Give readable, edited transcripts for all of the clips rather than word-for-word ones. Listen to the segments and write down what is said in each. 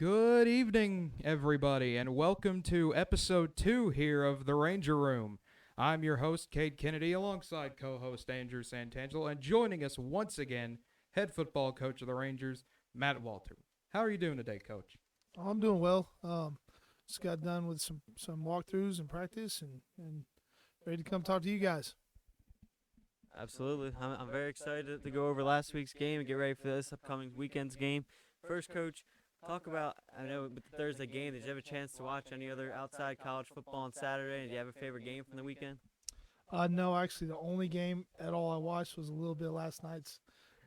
Good evening, everybody, and welcome to episode 2 here of The Ranger Room. I'm your host, Cade Kennedy, alongside co-host Andrew Santangelo, and joining us once again, head football coach of the Rangers, Matt Walter. How are you doing today, Coach? I'm doing well. Just got done with some walkthroughs and practice, and ready to come talk to you guys. Absolutely. I'm very excited to go over last week's game and get ready for this upcoming weekend's game. First, Coach, talk about, I know with the Thursday game, did you have a chance to watch any other outside college football on Saturday? And do you have a favorite game from the weekend? No, actually, the only game at all I watched was a little bit last night's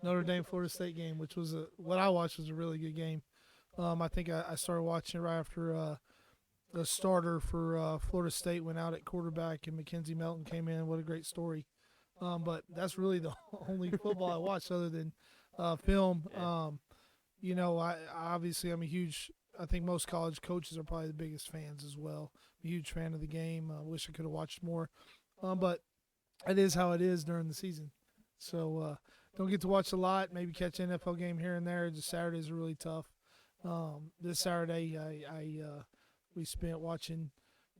Notre Dame Florida State game, which was what I watched was a really good game. I think I started watching it right after the starter for Florida State went out at quarterback and Mackenzie Melton came in. What a great story. But that's really the only football I watched other than film. I obviously I'm a huge. I think most college coaches are probably the biggest fans as well. I'm a huge fan of the game. I wish I could have watched more, but it is how it is during the season. So don't get to watch a lot. Maybe catch an NFL game here and there. Just Saturdays are really tough. This Saturday, we spent watching,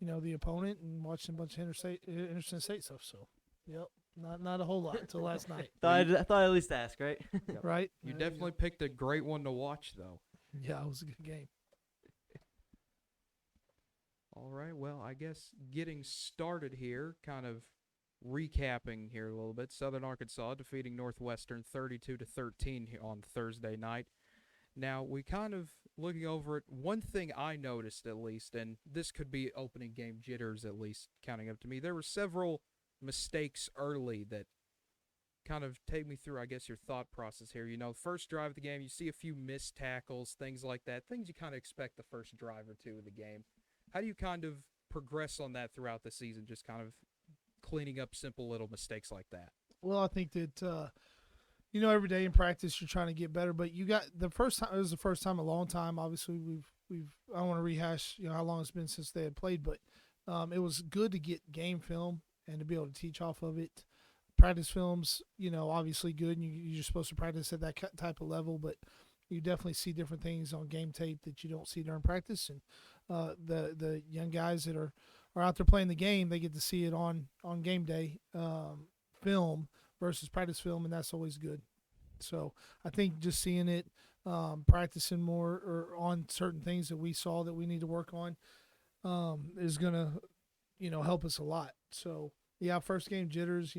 the opponent and watching a bunch of interesting state stuff. So, yep, not a whole lot until last night. I thought I'd at least ask, right? Right? You definitely picked a great one to watch, though. Yeah, it was a good game. All right, well, I guess getting started here, kind of recapping here a little bit. Southern Arkansas defeating Northwestern 32-13 on Thursday night. Now, we kind of looking over it, one thing I noticed at least, and this could be opening game jitters at least counting up to me, there were several mistakes early that kind of take me through, I guess, your thought process here. First drive of the game, you see a few missed tackles, things like that, things you kind of expect the first drive or two of the game. How do you kind of progress on that throughout the season, just kind of cleaning up simple little mistakes like that? Well, I think that every day in practice you're trying to get better, but you got the first time. It was the first time in a long time. Obviously, we've. I don't want to rehash how long it's been since they had played, but it was good to get game film and to be able to teach off of it. Practice films, obviously good, and you're supposed to practice at that type of level, but you definitely see different things on game tape that you don't see during practice. And the young guys that are out there playing the game, they get to see it on game day film versus practice film, and that's always good. So I think just seeing it, practicing more or on certain things that we saw that we need to work on is going to, help us a lot. So, yeah, first game jitters,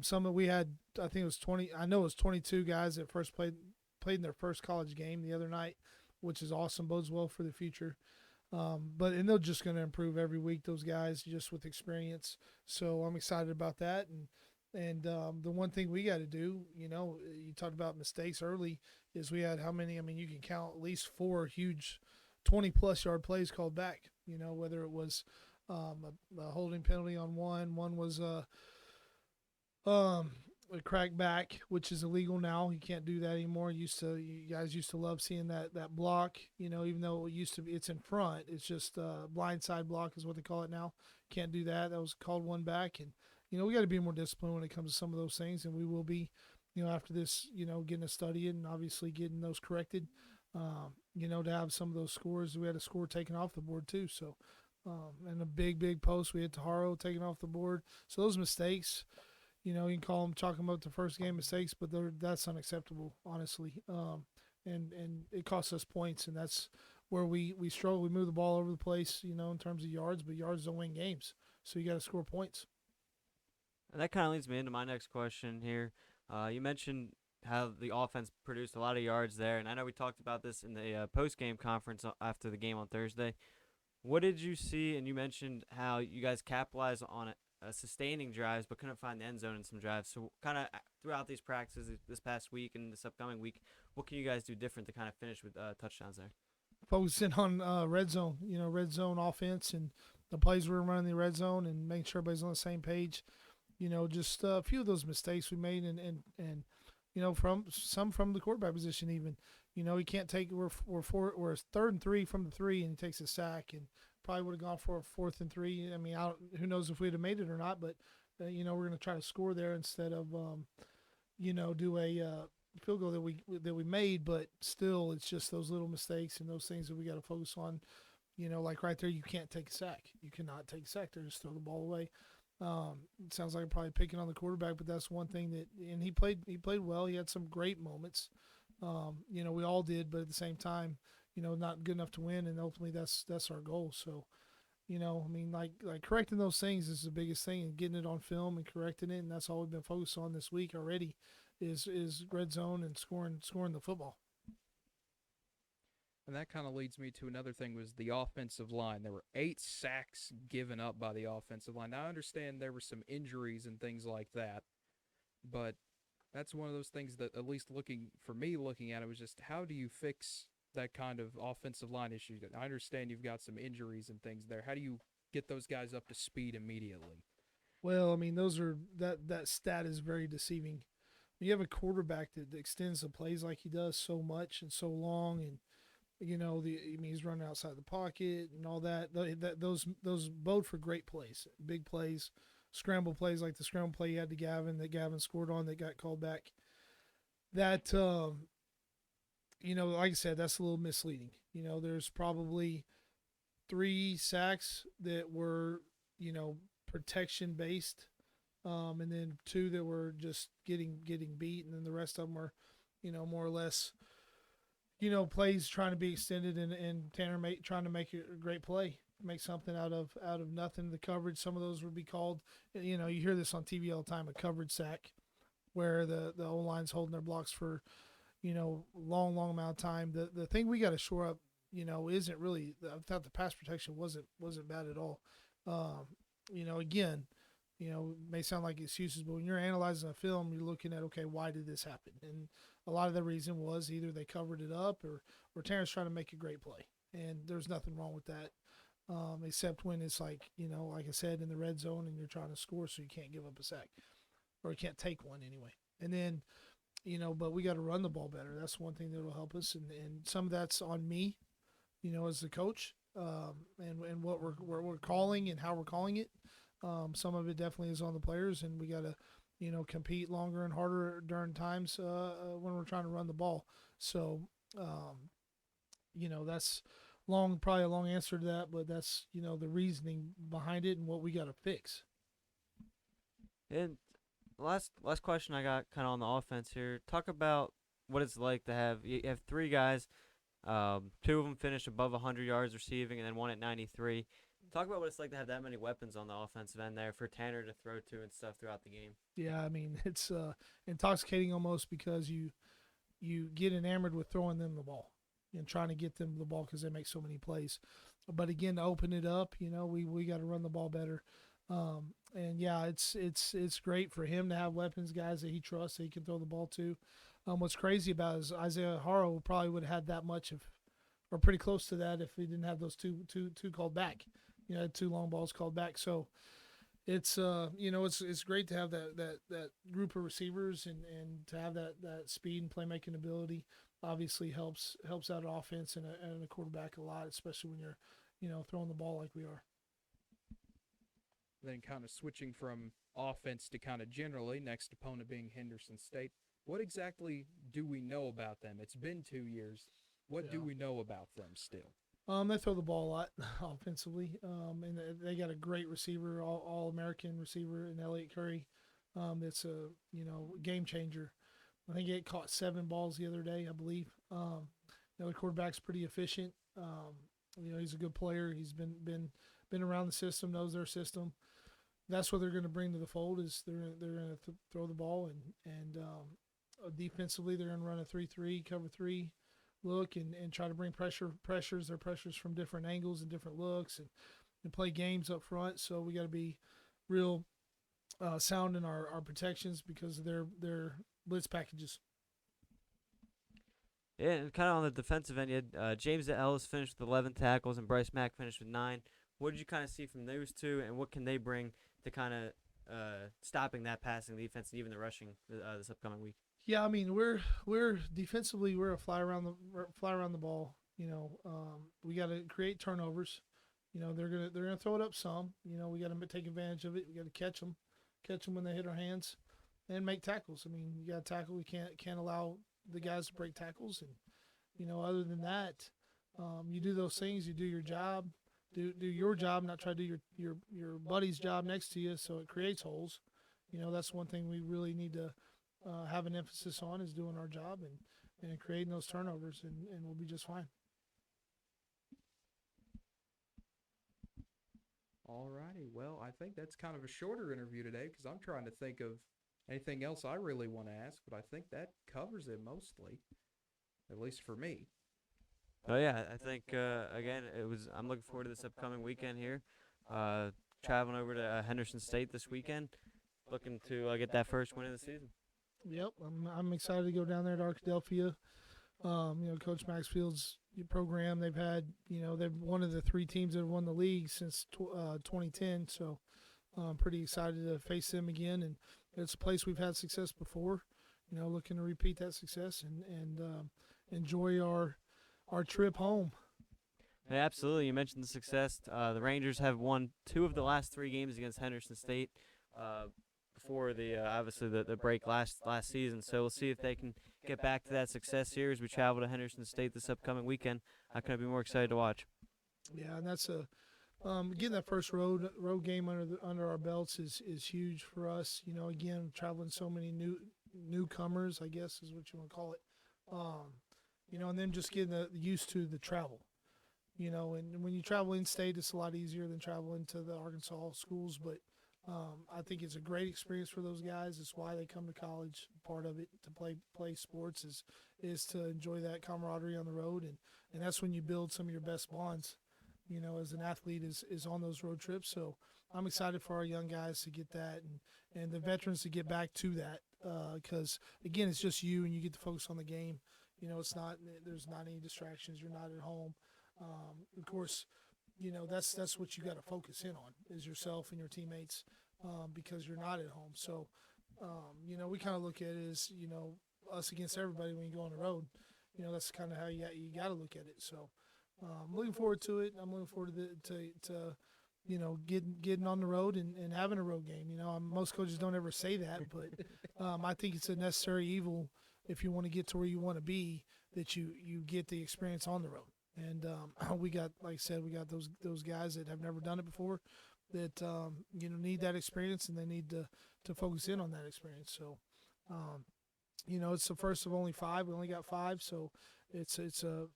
some that we had, I think it was 20, I know it was 22 guys that first played in their first college game the other night, which is awesome, bodes well for the future. And they're just going to improve every week, those guys, just with experience. So I'm excited about that. And the one thing we got to do, you talked about mistakes early, is we had how many? I mean, you can count at least 4 huge 20-plus yard plays called back, whether it was a holding penalty on one was a crack back, which is illegal now. You can't do that anymore. You guys used to love seeing that block, even though it's in front. It's just blindside block is what they call it now. Can't do that. That was called one back. And, we got to be more disciplined when it comes to some of those things. And we will be, after this, getting a study and obviously getting those corrected, to have some of those scores. We had a score taken off the board too. So, and a big post. We had Taharo taken off the board. So those mistakes, you can call them talking about the first game mistakes, but that's unacceptable, honestly. And it costs us points, and that's where we struggle. We move the ball over the place, in terms of yards, but yards don't win games. So you got to score points. And that kind of leads me into my next question here. You mentioned how the offense produced a lot of yards there, and I know we talked about this in the post-game conference after the game on Thursday. What did you see? And you mentioned how you guys capitalized on sustaining drives but couldn't find the end zone in some drives. So kind of throughout these practices this past week and this upcoming week, what can you guys do different to kind of finish with touchdowns there? Focusing on red zone, red zone offense and the plays we're running in the red zone and making sure everybody's on the same page. Just a few of those mistakes we made and from the quarterback position even. He can't take we're 3rd and 3 from the 3 and he takes a sack and probably would have gone for a 4th and 3. I mean, who knows if we'd have made it or not, but we're going to try to score there instead of do a field goal that we made, but still, it's just those little mistakes and those things that we got to focus on. Like right there, you can't take a sack. You cannot take a sack there. Just throw the ball away. It sounds like I'm probably picking on the quarterback, but that's one thing and he played well. He had some great moments. We all did, but at the same time, not good enough to win, and ultimately that's our goal. So, like correcting those things is the biggest thing, and getting it on film and correcting it, and that's all we've been focused on this week already, is red zone and scoring the football. And that kind of leads me to another thing, was the offensive line. There were 8 sacks given up by the offensive line. Now, I understand there were some injuries and things like that, but that's one of those things that, at least looking at it, was just, how do you fix that kind of offensive line issue? I understand you've got some injuries and things there. How do you get those guys up to speed immediately? Well, I mean, that stat is very deceiving. You have a quarterback that extends the plays like he does so much and so long, and he's running outside the pocket and all that. Those bode for great plays, big plays, scramble plays like the scramble play he had to Gavin that Gavin scored on that got called back. That like I said, that's a little misleading. There's probably 3 sacks that were protection based, and then 2 that were just getting beat, and then the rest of them were more or less plays trying to be extended, and Tanner trying to make a great play, make something out of nothing. The coverage, some of those would be called, you hear this on TV all the time, a coverage sack, where the O-line's holding their blocks for, long amount of time. The thing we got to shore up, isn't really, I thought the pass protection wasn't bad at all. Again, it may sound like excuses, but when you're analyzing a film, you're looking at, okay, why did this happen? And a lot of the reason was either they covered it up, or Terrence trying to make a great play. And there's nothing wrong with that, except when it's like, like I said, in the red zone and you're trying to score, so you can't give up a sack, or you can't take one anyway. And then, but we got to run the ball better. That's one thing that will help us. And some of that's on me, as the coach, and what we're calling and how we're calling it. Some of it definitely is on the players, and we got to, compete longer and harder during times when we're trying to run the ball. So, that's probably a long answer to that, but that's, the reasoning behind it and what we got to fix. And last question I got kind of on the offense here. Talk about what it's like to have 3 guys. 2 of them finished above 100 yards receiving, and then 1 at 93. Talk about what it's like to have that many weapons on the offensive end there for Tanner to throw to and stuff throughout the game. Yeah, I mean, it's intoxicating almost, because you get enamored with throwing them the ball and trying to get them the ball because they make so many plays. But again, to open it up, we got to run the ball better. And yeah, it's great for him to have weapons, guys that he trusts, that he can throw the ball to. What's crazy about it is Isaiah Haro probably would have had that much or pretty close to that, if he didn't have those two called back. Had 2 long balls called back. So it's it's great to have that group of receivers, and to have that speed and playmaking ability obviously helps out an offense and a quarterback a lot, especially when you're throwing the ball like we are. Then kind of switching from offense to kind of generally, next opponent being Henderson State. What exactly do we know about them? It's been 2 years. What do we know about them still? They throw the ball a lot offensively, and they got a great receiver, all-American receiver in Elliott Curry. That's a game changer. I think he caught 7 balls the other day, I believe. The quarterback's pretty efficient. He's a good player. He's been around the system, knows their system. That's what they're going to bring to the fold. Is they're going to throw the ball, and defensively they're going to run a 3-3, cover 3 look, and try to bring pressures from different angles and different looks, and play games up front. So we got to be real sound in our protections because of their blitz packages. Yeah, and kind of on the defensive end, you had James Ellis finished with 11 tackles and Bryce Mack finished with 9. What did you kind of see from those 2, and what can they bring to kind of stopping that passing defense and even the rushing this upcoming week? Yeah, I mean, we're defensively, we're a fly around the ball. We got to create turnovers. They're gonna throw it up some. We got to take advantage of it. We got to catch them when they hit our hands. and make tackles. I mean, you got to tackle. We can't allow the guys to break tackles, and other than that, you do those things. You do your job. Do your job, not try to do your buddy's job next to you, so it creates holes. That's one thing we really need to have an emphasis on is doing our job and creating those turnovers, and we'll be just fine. All righty. Well, I think that's kind of a shorter interview today because I'm trying to think of anything else I really want to ask, but I think that covers it mostly, at least for me. Oh yeah, I think again I'm looking forward to this upcoming weekend here. Traveling over to Henderson State this weekend, looking to get that first win of the season. Yep, I'm excited to go down there to Arkadelphia. Coach Maxfield's program, they've had, they're one of the 3 teams that have won the league since 2010. So I'm pretty excited to face them again. And it's a place we've had success before, looking to repeat that success and enjoy our trip home. Yeah, absolutely. You mentioned the success. The Rangers have won 2 of the last 3 games against Henderson State before the obviously the break last season. So we'll see if they can get back to that success here as we travel to Henderson State this upcoming weekend. How can I be more excited to watch? Yeah, and that's getting that first road game under our belts is huge for us. Again, traveling so many newcomers, I guess is what you want to call it. And then just getting used to the travel. And when you travel in state, it's a lot easier than traveling to the Arkansas schools. But I think it's a great experience for those guys. It's why they come to college. Part of it to play sports is to enjoy that camaraderie on the road, and that's when you build some of your best bonds. As an athlete is on those road trips. So I'm excited for our young guys to get that, and the veterans to get back to that. Because again, it's just you, and you get to focus on the game. There's not any distractions. You're not at home. Of course, that's what you got to focus in on is yourself and your teammates, because you're not at home. So, we kind of look at it as, us against everybody when you go on the road. That's kind of how you got to look at it. So, I'm looking forward to it. I'm looking forward to getting on the road and having a road game. Most coaches don't ever say that, but I think it's a necessary evil if you want to get to where you want to be, that you get the experience on the road. And we got, like I said, we got those guys that have never done it before that need that experience, and they need to focus in on that experience. So, it's the first of only 5. We only got 5, so it's a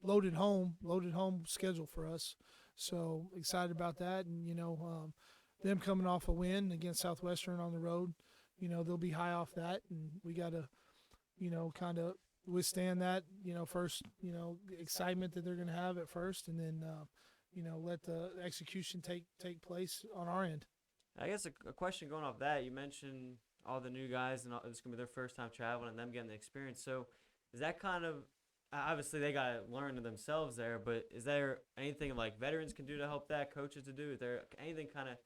loaded home schedule for us. So excited about that, and them coming off a win against Southwestern on the road, they'll be high off that, and we got to kind of withstand that, first, excitement that they're going to have at first, and then, let the execution take place on our end. I guess a question going off that, you mentioned all the new guys, and it's going to be their first time traveling and them getting the experience. So is that kind of, obviously they got to learn to themselves there, but is there anything like veterans can do to help that, coaches to do? Is there anything kind of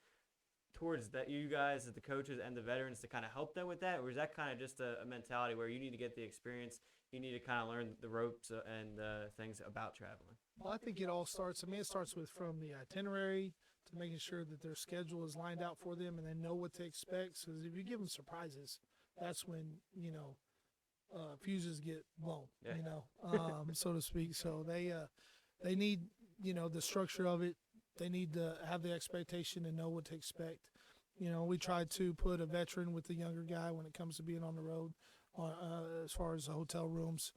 towards that, you guys as the coaches and the veterans, to kind of help them with that? Or is that kind of just a mentality where you need to get the experience, you need to kind of learn the ropes and things about traveling? Well, I think it all starts, it starts from the itinerary to making sure that their schedule is lined out for them and they know what to expect. Because if you give them surprises, that's when, fuses get blown, so to speak. So they need, the structure of it. They need to have the expectation and know what to expect. We try to put a veteran with the younger guy when it comes to being on the road, as far as the hotel rooms,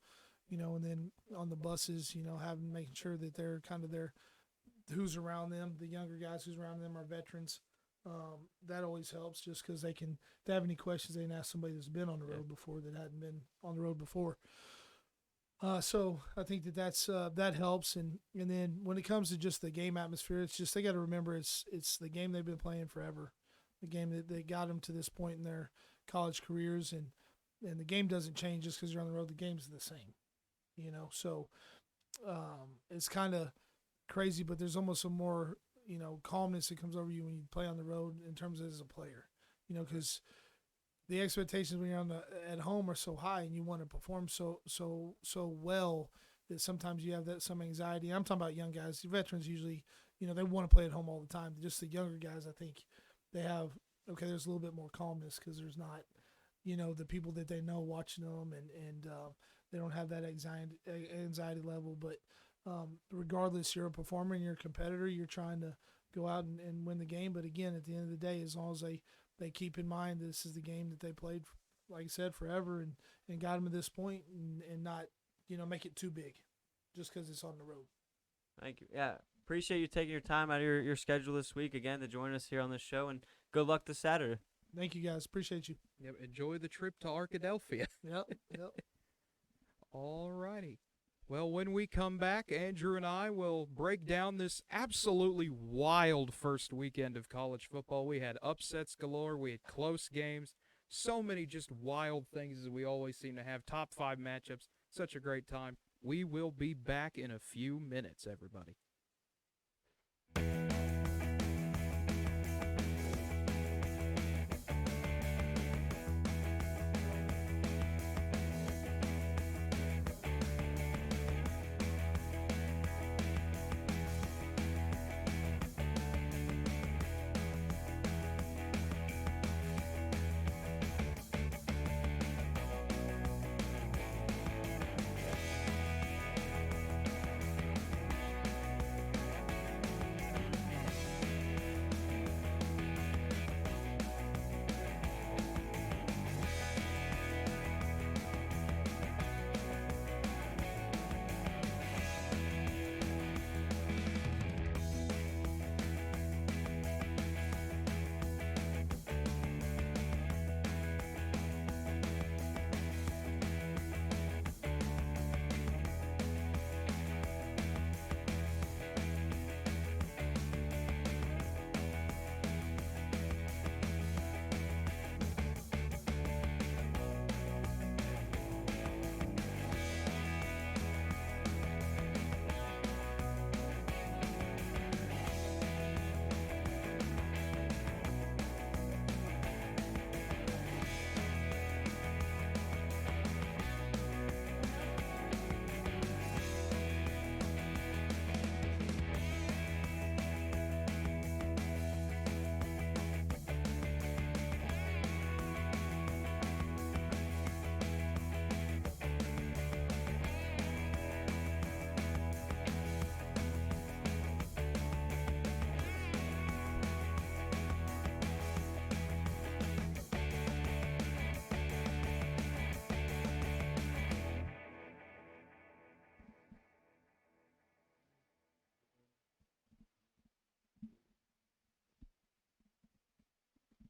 and then on the buses, making sure that they're kind of who's around them, the younger guys who's around them are veterans. That always helps, just because if they have any questions, they can ask somebody that's been on the road before, that hadn't been on the road before. So I think that helps, and then when it comes to just the game atmosphere, it's just they got to remember it's the game they've been playing forever, the game that got them to this point in their college careers, and the game doesn't change just because you're on the road. The game's the same, So it's kind of crazy, but there's almost a more calmness that comes over you when you play on the road in terms of as a player, because the expectations when you're at home are so high, and you want to perform so well that sometimes you have some anxiety. I'm talking about young guys. The veterans usually, they want to play at home all the time. Just the younger guys, I think they have, there's a little bit more calmness because there's not the people that they know watching them, and they don't have that anxiety level. But regardless, you're a performer and you're a competitor. You're trying to go out and win the game. But again, at the end of the day, as long as they keep in mind this is the game that they played, like I said, forever, and got them to this point, and not make it too big just because it's on the road. Thank you. Yeah, appreciate you taking your time out of your schedule this week again to join us here on this show, and good luck this Saturday. Thank you, guys. Appreciate you. Yep, enjoy the trip to Arkadelphia. Yep. All righty. Well, when we come back, Andrew and I will break down this absolutely wild first weekend of college football. We had upsets galore. We had close games. So many just wild things as we always seem to have. Top 5 matchups. Such a great time. We will be back in a few minutes, everybody.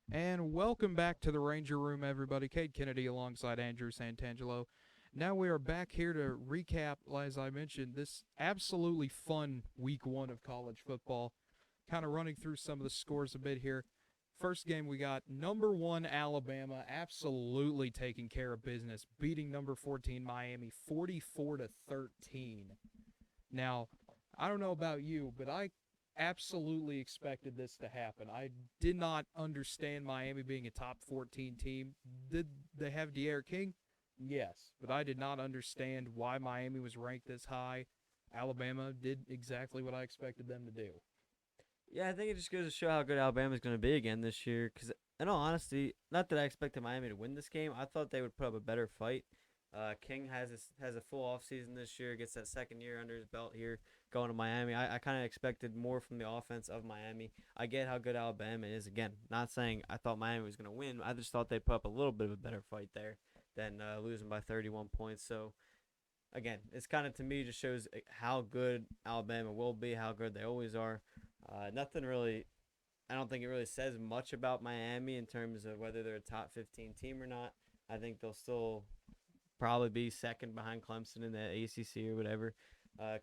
And welcome back to the Ranger Room, everybody. Cade Kennedy alongside Andrew Santangelo. Now we are back here to recap, as I mentioned, this absolutely fun week 1 of college football. Kind of running through some of the scores a bit here. First game we got number 1 Alabama absolutely taking care of business, beating number 14 Miami 44-13. Now, I don't know about you, but I absolutely expected this to happen. I did not understand Miami being a top 14 team. Did they have De'Aaron King? Yes, but I did not understand why Miami was ranked this high. Alabama did exactly what I expected them to do. Yeah, I think it just goes to show how good Alabama's going to be again this year. Because, in all honesty, not that I expected Miami to win this game. I thought they would put up a better fight. King has a full offseason this year, gets that second year under his belt here going to Miami. I kind of expected more from the offense of Miami. I get how good Alabama is. Again, not saying I thought Miami was going to win. I just thought they'd put up a little bit of a better fight there than losing by 31 points. So, again, it's kind of, to me, just shows how good Alabama will be, how good they always are. Nothing really, I don't think it really says much about Miami in terms of whether they're a top 15 team or not. I think they'll still probably be second behind Clemson in the ACC or whatever,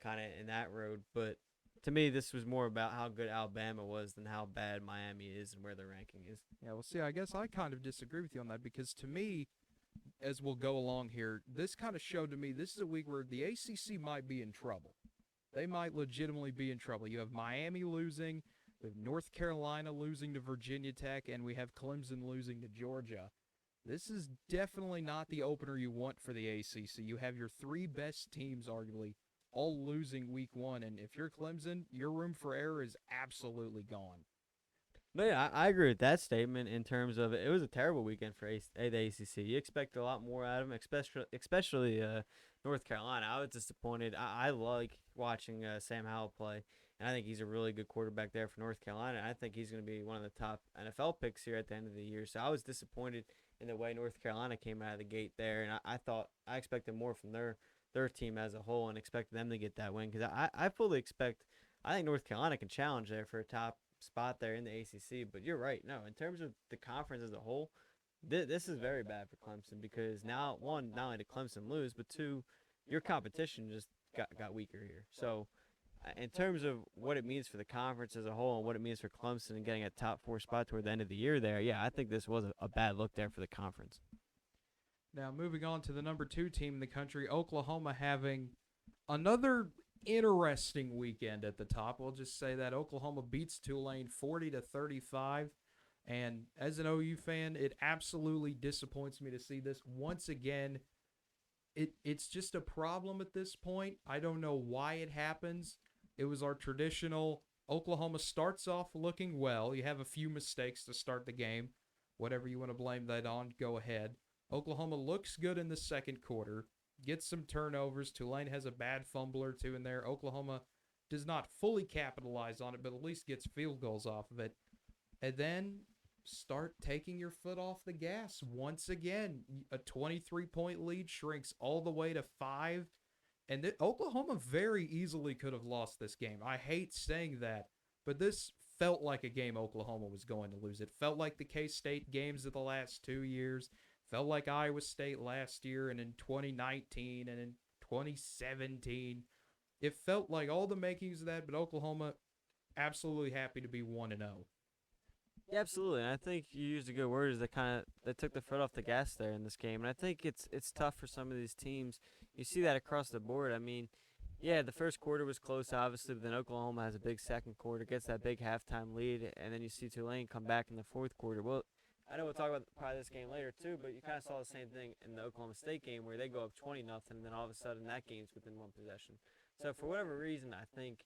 kind of in that road. But to me, this was more about how good Alabama was than how bad Miami is and where their ranking is. Yeah, well, see, I guess I kind of disagree with you on that because to me, as we'll go along here, this kind of showed to me this is a week where the ACC might be in trouble. They might legitimately be in trouble. You have Miami losing, we have North Carolina losing to Virginia Tech, and we have Clemson losing to Georgia. This is definitely not the opener you want for the ACC. You have your 3 best teams, arguably, all losing week 1, and if you're Clemson, your room for error is absolutely gone. But yeah, I agree with that statement in terms of it was a terrible weekend for the ACC. You expect a lot more out of them, especially North Carolina. I was disappointed. I like watching Sam Howell play, and I think he's a really good quarterback there for North Carolina. I think he's going to be one of the top NFL picks here at the end of the year. So I was disappointed in the way North Carolina came out of the gate there, and I thought I expected more from their team as a whole and expected them to get that win because I fully expect. I think North Carolina can challenge there for a top spot there in the ACC. But you're right. No, in terms of the conference as a whole, this is very bad for Clemson because now, one, not only did Clemson lose, but two, your competition just got weaker here. So, in terms of what it means for the conference as a whole and what it means for Clemson and getting a top 4 spot toward the end of the year there, yeah, I think this was a bad look there for the conference. Now, moving on to the number 2 team in the country, Oklahoma having another interesting weekend at the top. We'll just say that Oklahoma beats Tulane 40-35. And as an OU fan, it absolutely disappoints me to see this once again. It's just a problem at this point. I don't know why it happens. It was our traditional Oklahoma starts off looking well. You have a few mistakes to start the game. Whatever you want to blame that on, go ahead. Oklahoma looks good in the second quarter, gets some turnovers. Tulane has a bad fumble or two in there. Oklahoma does not fully capitalize on it, but at least gets field goals off of it. And then start taking your foot off the gas once again. A 23-point lead shrinks all the way to 5. And Oklahoma very easily could have lost this game. I hate saying that, but this felt like a game Oklahoma was going to lose. It felt like the K-State games of the last 2 years. Felt like Iowa State last year and in 2019 and in 2017. It felt like all the makings of that, but Oklahoma absolutely happy to be 1-0. Yeah, absolutely. And I think you used a good word is they took the foot off the gas there in this game. And I think it's tough for some of these teams. You see that across the board. I mean, yeah, the first quarter was close, obviously, but then Oklahoma has a big second quarter, gets that big halftime lead, and then you see Tulane come back in the fourth quarter. Well, I know we'll talk about probably this game later too, but you kind of saw the same thing in the Oklahoma State game where they go up 20-0, and then all of a sudden that game's within one possession. So for whatever reason, I think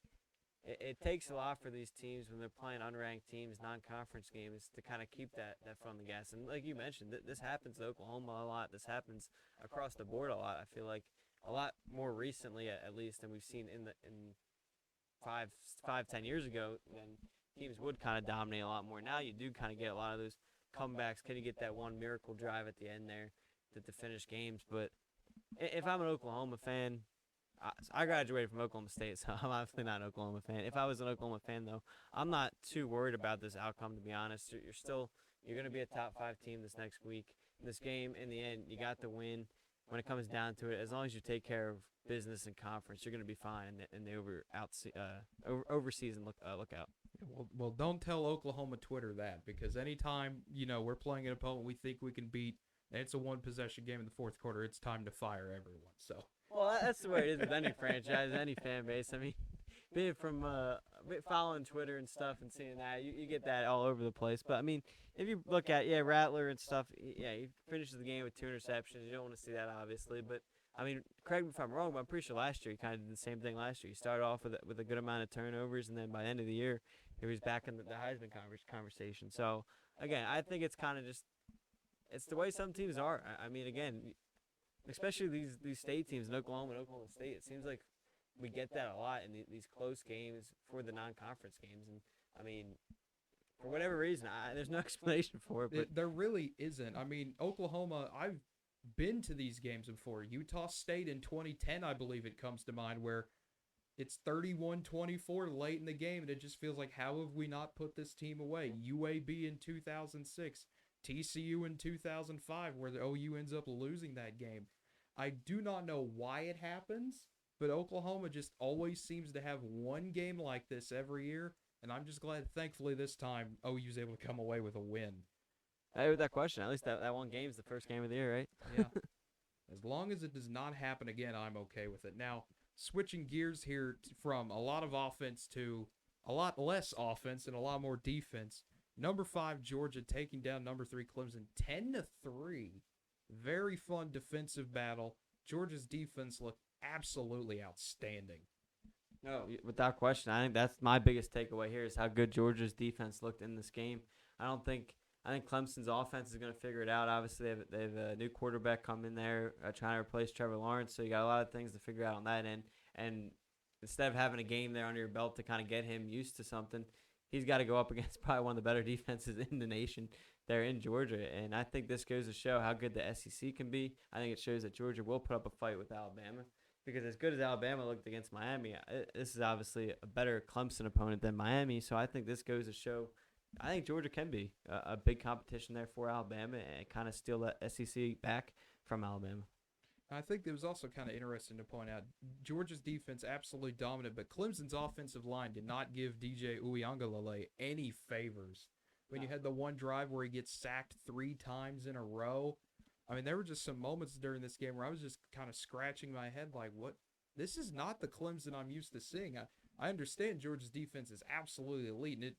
it takes a lot for these teams when they're playing unranked teams, non-conference games, to kind of keep that foot on the gas. And like you mentioned, this happens to Oklahoma a lot. This happens across the board a lot. I feel like a lot more recently, at least, than we've seen in 10 years ago. When teams would kind of dominate a lot more. Now you do kind of get a lot of those comebacks. Can you get that one miracle drive at the end there to finish games? But if I'm an Oklahoma fan, I graduated from Oklahoma State, so I'm obviously not an Oklahoma fan. If I was an Oklahoma fan, though, I'm not too worried about this outcome, to be honest. You're going to be a top 5 team this next week. This game, in the end, you got the win. When it comes down to it, as long as you take care of business and conference, you're going to be fine in the overseason lookout. Well, don't tell Oklahoma Twitter that, because anytime we're playing an opponent we think we can beat, and it's a one-possession game in the fourth quarter, it's time to fire everyone. So. Well, that's the way it is with any franchise, any fan base. I mean, being from following Twitter and stuff and seeing that, you get that all over the place. But, I mean, if you look at, Rattler and stuff, he finishes the game with 2 interceptions. You don't want to see that, obviously. But, I mean, correct me if I'm wrong, but I'm pretty sure last year he kind of did the same thing last year. He started off with a good amount of turnovers, and then by the end of the year, he was back in the Heisman conversation. So, again, I think it's kind of just – it's the way some teams are. I mean, again – especially these state teams in Oklahoma and Oklahoma State, it seems like we get that a lot in these close games for the non-conference games. And, I mean, for whatever reason, there's no explanation for it. But there really isn't. I mean, Oklahoma, I've been to these games before. Utah State in 2010, I believe it comes to mind, where it's 31-24 late in the game, and it just feels like, how have we not put this team away? UAB in 2006, TCU in 2005, where the OU ends up losing that game. I do not know why it happens, but Oklahoma just always seems to have one game like this every year, and I'm just glad, thankfully, this time OU's able to come away with a win. Hey, with that question, at least that one game is the first game of the year, right? Yeah. As long as it does not happen again, I'm okay with it. Now, switching gears here from a lot of offense to a lot less offense and a lot more defense. Number 5, Georgia taking down number 3, Clemson 10-3. Very fun defensive battle. Georgia's defense looked absolutely outstanding. No, without question. I think that's my biggest takeaway here is how good Georgia's defense looked in this game. I don't think I think Clemson's offense is going to figure it out. Obviously, they have a new quarterback come in there trying to replace Trevor Lawrence, so you got a lot of things to figure out on that end. And instead of having a game there under your belt to kind of get him used to something, he's got to go up against probably one of the better defenses in the nation there in Georgia. And I think this goes to show how good the SEC can be. I think it shows that Georgia will put up a fight with Alabama because as good as Alabama looked against Miami, this is obviously a better Clemson opponent than Miami. So I think this goes to show. I think Georgia can be a big competition there for Alabama and kind of steal that SEC back from Alabama. I think it was also kind of interesting to point out Georgia's defense absolutely dominant, but Clemson's offensive line did not give DJ Uiagalelei any favors. When you had the one drive where he gets sacked 3 times in a row, I mean, there were just some moments during this game where I was just kind of scratching my head like, what? This is not the Clemson I'm used to seeing. I understand Georgia's defense is absolutely elite, and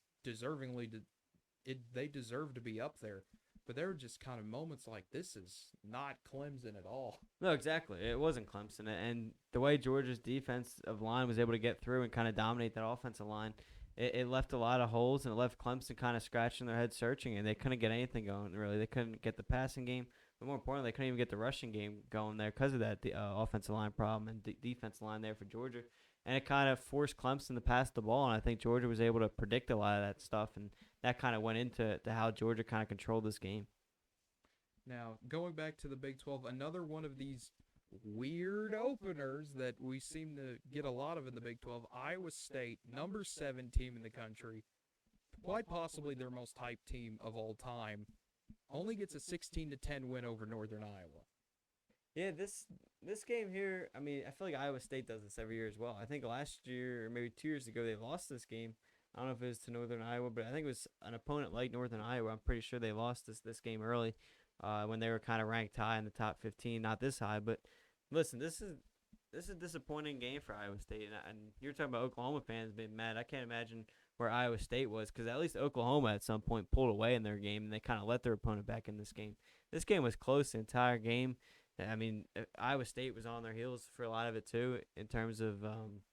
they deserve to be up there. But there were just kind of moments like this is not Clemson at all. No, exactly. It wasn't Clemson, and the way Georgia's defensive line was able to get through and kind of dominate that offensive line, it left a lot of holes and it left Clemson kind of scratching their head searching, and they couldn't get anything going. Really, they couldn't get the passing game, but more importantly, they couldn't even get the rushing game going there because of that offensive line problem and defensive line there for Georgia. And it kind of forced Clemson to pass the ball, and I think Georgia was able to predict a lot of that stuff, and that kind of went into how Georgia kind of controlled this game. Now, going back to the Big 12, another one of these weird openers that we seem to get a lot of in the Big 12. Iowa State, number 7 team in the country, quite possibly their most hyped team of all time, only gets a 16-10 win over Northern Iowa. Yeah, this game here, I mean, I feel like Iowa State does this every year as well. I think last year or maybe 2 years ago they lost this game. I don't know if it was to Northern Iowa, but I think it was an opponent like Northern Iowa. I'm pretty sure they lost this game early when they were kind of ranked high in the top 15, not this high. But listen, this is a disappointing game for Iowa State, and you're talking about Oklahoma fans being mad. I can't imagine where Iowa State was because at least Oklahoma at some point pulled away in their game and they kind of let their opponent back in this game. This game was close the entire game. I mean, Iowa State was on their heels for a lot of it too, in terms of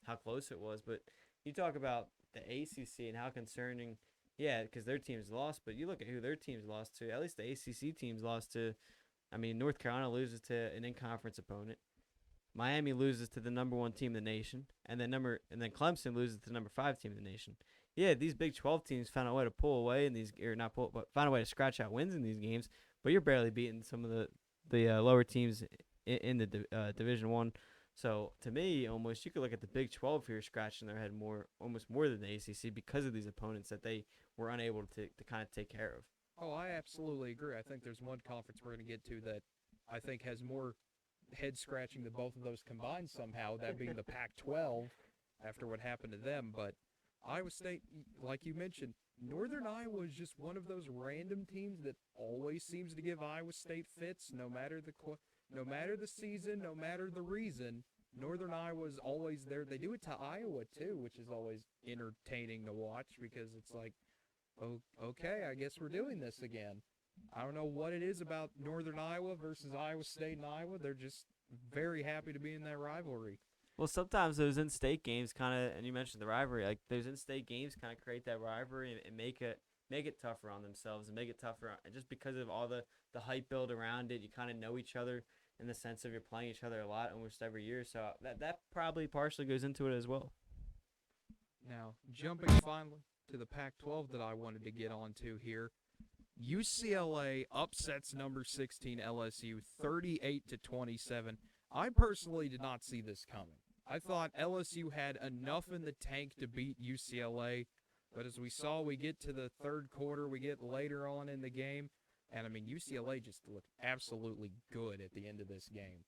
how close it was. But you talk about the ACC and how concerning, yeah, because their teams lost. But you look at who their teams lost to. At least the ACC teams lost to. I mean, North Carolina loses to an in-conference opponent. Miami loses to the number 1 team in the nation, and then Clemson loses to the number 5 team in the nation. Yeah, these Big 12 teams found a way to pull away in these, or not pull, but found a way to scratch out wins in these games. But you're barely beating some of the lower teams in the Division One. So to me, almost you could look at the Big 12 here scratching their head almost more than the ACC because of these opponents that they were unable to kind of take care of. Oh, I absolutely agree. I think there's one conference we're going to get to that I think has more head scratching than both of those combined somehow, that being the Pac 12 after what happened to them. But Iowa State, like you mentioned, Northern Iowa is just one of those random teams that always seems to give Iowa State fits, no matter the season, no matter the reason. Northern Iowa is always there. They do it to Iowa too, which is always entertaining to watch because it's like, oh, okay, I guess we're doing this again. I don't know what it is about Northern Iowa versus Iowa State and Iowa. They're just very happy to be in that rivalry. Well, sometimes those in-state games kind of, and you mentioned the rivalry, like those in-state games kind of create that rivalry and make it tougher on themselves and make it tougher just because of all the hype build around it. You kind of know each other in the sense of you're playing each other a lot almost every year, so that probably partially goes into it as well. Now, jumping finally to the Pac-12 that I wanted to get onto here, UCLA upsets number 16 LSU 38-27. I personally did not see this coming. I thought LSU had enough in the tank to beat UCLA, but as we saw, we get to the third quarter, we get later on in the game, and I mean UCLA just looked absolutely good at the end of this game.